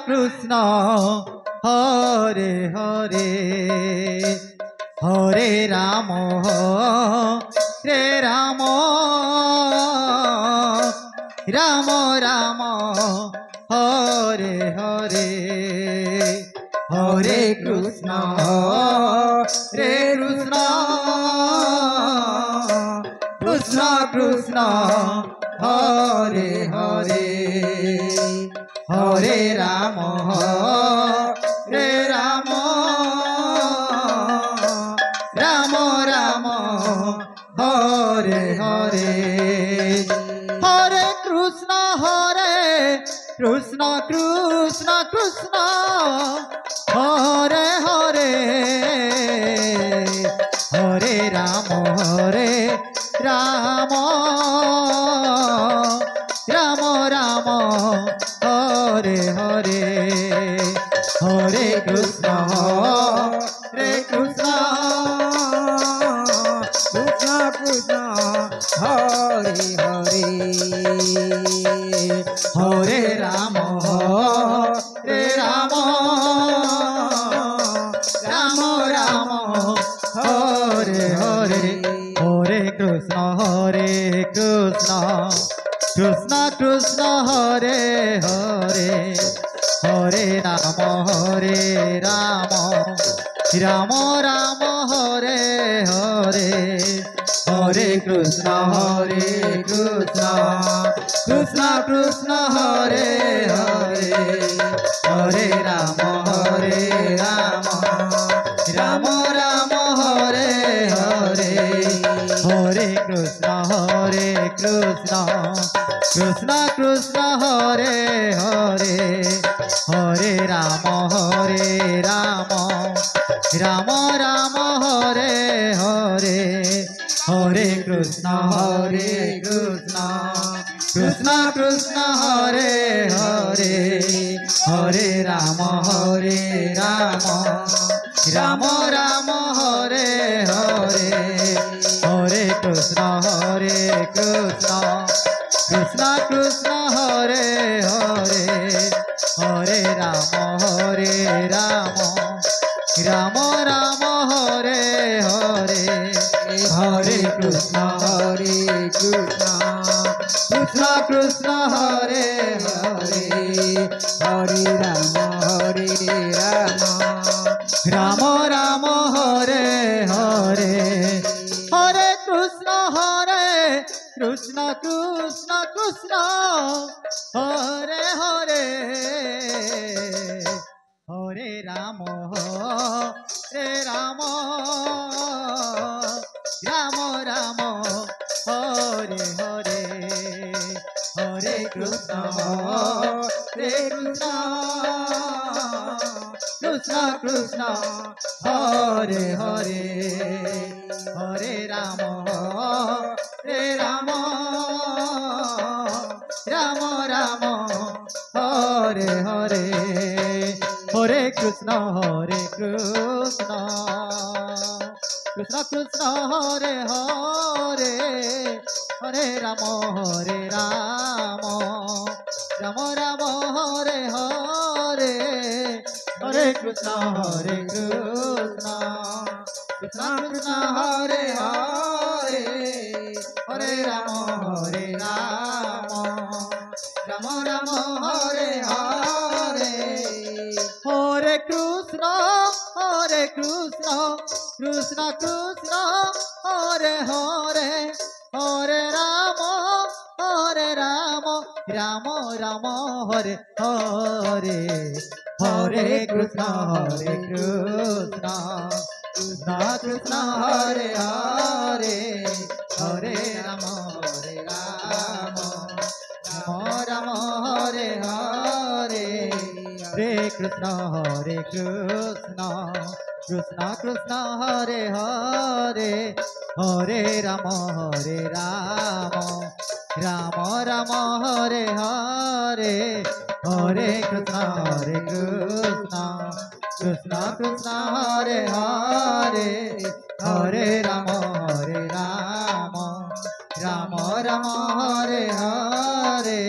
Krishna Hare Hare Hare Ram Ram Ram Hare Hare Hare Krishna Krishna Krishna Hare Hare Hare Ram Ram Ram Hare Hare Hare Krishna Krishna Krishna Hare Hare Hare Ram Ram Ram Hare Hare Hare Krishna Krishna Krishna Hare Hare Hare Ram Ram Ram Hare Hare Hare Krishna Krishna Krishna Hare Hare Hare Ram Ram Ram Hare Hare Hare Krishna Krishna Krishna Hare Hare Hare Ram Ram Ram Hare Hare Hare Krishna Krishna Krishna Hare Hare Hare Ram Ram Ram Hare Hare Hare Krishna Krishna Krishna Hare Hare Hare Ram Ram Ram Hare Hare Hare Krishna Krishna Krishna Hare Hare Hare Ram Ram Ram Hare Hare Hare Krishna Krishna Krishna Hare Hare Hare Ram Ram Ram Hare Hare Hare Krishna Krishna Krishna Hare Hare Hare Ram Ram Ram Hare Hare Hare Krishna Krishna Krishna Hare Hare Hare Ram Ram Hare Hare Hare Krishna Krishna Krishna Hare Hare Hare Ram Ram Ram Hare Hare Hare Krishna Krishna Krishna Hare Hare Hare Ram Ram Ram Hare Hare Hare Krishna Krishna Krishna Hare Hare Hare Ram Ram Ram Hare Hare Hare Krishna Krishna Krishna Hare Hare Hare Ram Ram Hare Hare Hare Krishna Krishna Krishna Hare Hare Hare Ram Ram Hare Hare Hare Krishna Krishna Krishna Hare Hare Hare Ram Ram Ram Ram Hare Hare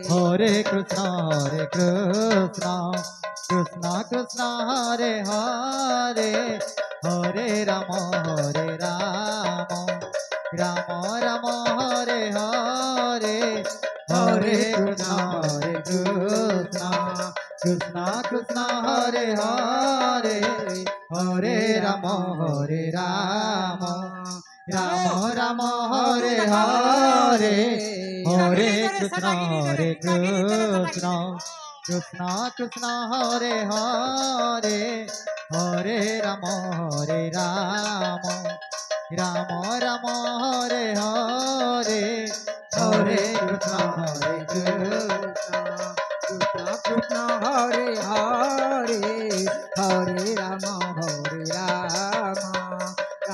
Hare Krishna Krishna Krishna Hare Hare Hare Ram Ram Ram Hare Hare Hare Krishna Krishna Krishna Hare Hare Hare Ram Ram Ram Hare Hare Hare Krishna Krishna Krishna Hare Hare Hare Ram Ram Ram Hare Hare Hare Krishna Krishna Hare Hare Hare Ram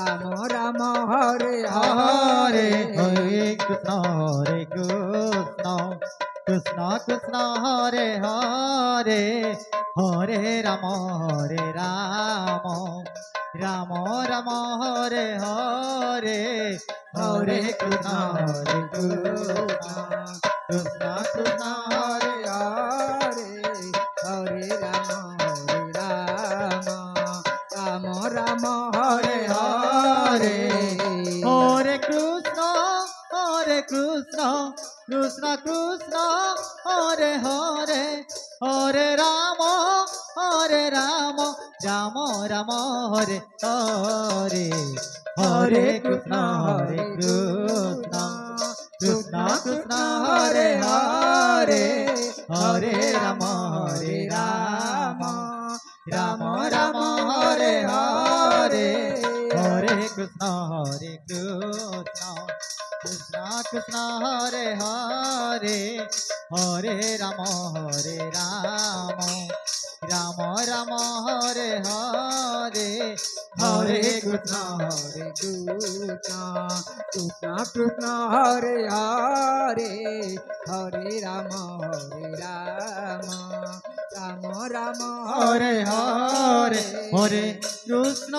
Ram Ram Hare Hare Hare Krishna Krishna Krishna Hare Hare Hare Ram Ram Ram Hare Hare Hare Krishna Krishna Krishna Hare Hare Hare Ram Ram Ram Hare Hare Hare Krishna Krishna Krishna Hare Hare Hare Ram Ram Ram Hare Hare Hare Krishna Krishna Krishna Hare Hare Hare Ram Ram Ram Hare Hare Hare Krishna Krishna Krishna Hare Hare Hare Ram Ram Ram Hare Hare Hare Krishna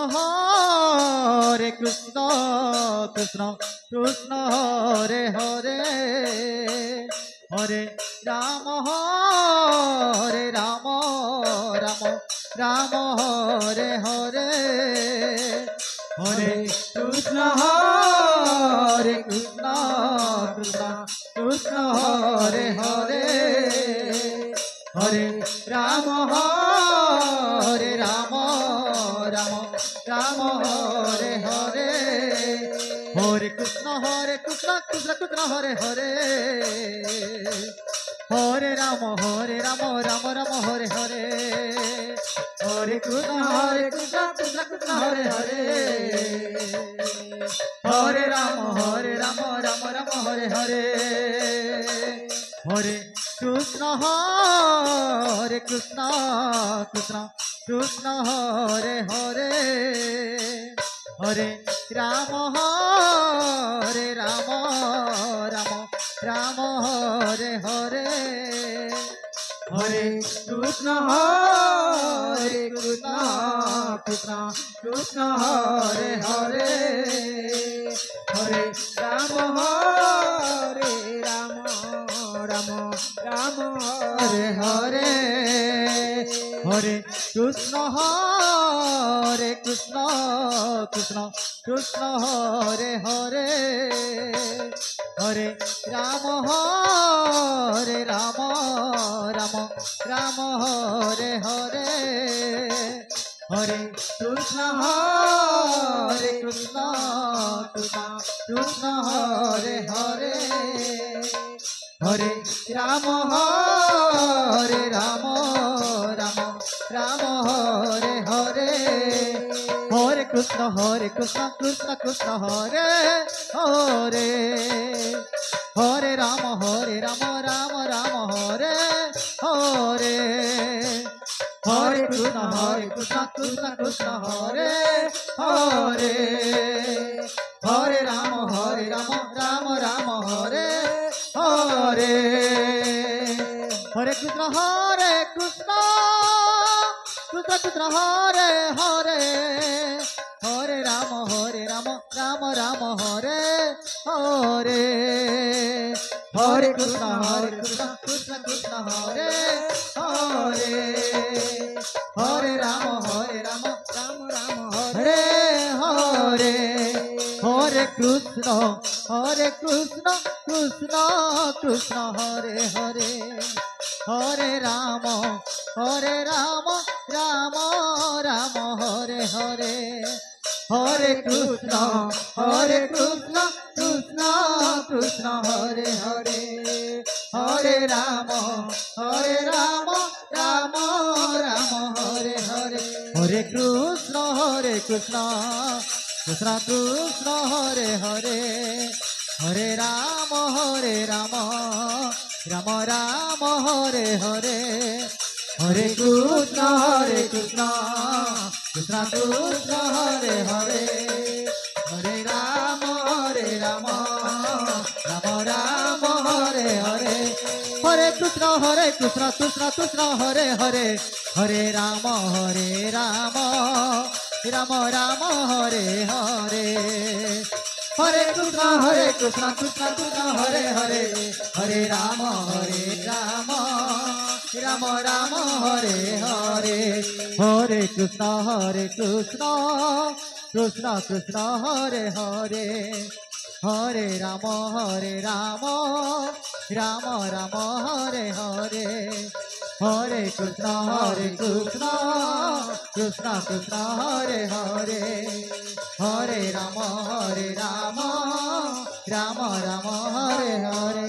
Krishna Krishna Hare Hare Hare Ram Ram Ram Hare Hare Hare Krishna Krishna Krishna Hare Hare Hare Ram Ram Hare Hare Hare Krishna Krishna Krishna Hare Hare Hare Ram Ram Hare Hare Hare Krishna Krishna Krishna Hare Hare Hare Ram Ram Hare Hare Hare Krishna Krishna Krishna Hare Hare Hare Ram Ram Hare Hare Hare Krishna Krishna Krishna Hare Hare Hare Ram Ram Hare Hare Hare Krishna Krishna Hare Hare Hare Ram Ram Hare Hare Hare Krishna Krishna Krishna Hare Hare Hare Ram Ram Hare Hare Hare Krishna Krishna Hare Hare Hare Ram Ram Hare Hare Hare Krishna Krishna Hare Hare Hare Ram Ram Hare Hare Hare Krishna Krishna Hare Hare Hare Ram Ram Hare Hare Hare Krishna Krishna Hare Hare Hare Ram Ram Hare Hare Krishna Hare Krishna Krishna Krishna Hare Hare Hare Rama Rama Rama Hare Hare Hare Krishna Krishna Krishna Hare Hare Hare Rama Rama Rama Hare Hare Hare Krishna Krishna Krishna Hare Hare Hare Rama Rama Rama Hare Hare Hare Krishna Krishna Krishna Hare Hare Hare Rama Rama Rama Hare Hare Hare Krishna Krishna Krishna Hare Hare Hare Rama Rama Rama Hare Hare Hare Krishna Krishna Hare Hare Hare Rama Rama Rama Hare Hare Hare Krishna Krishna Hare Hare Hare Rama Rama Rama Hare Hare Hare Krishna Krishna Hare Hare Hare Rama Rama Rama Hare Hare Hare Krishna Krishna Hare Hare Hare Rama Rama Rama Hare Hare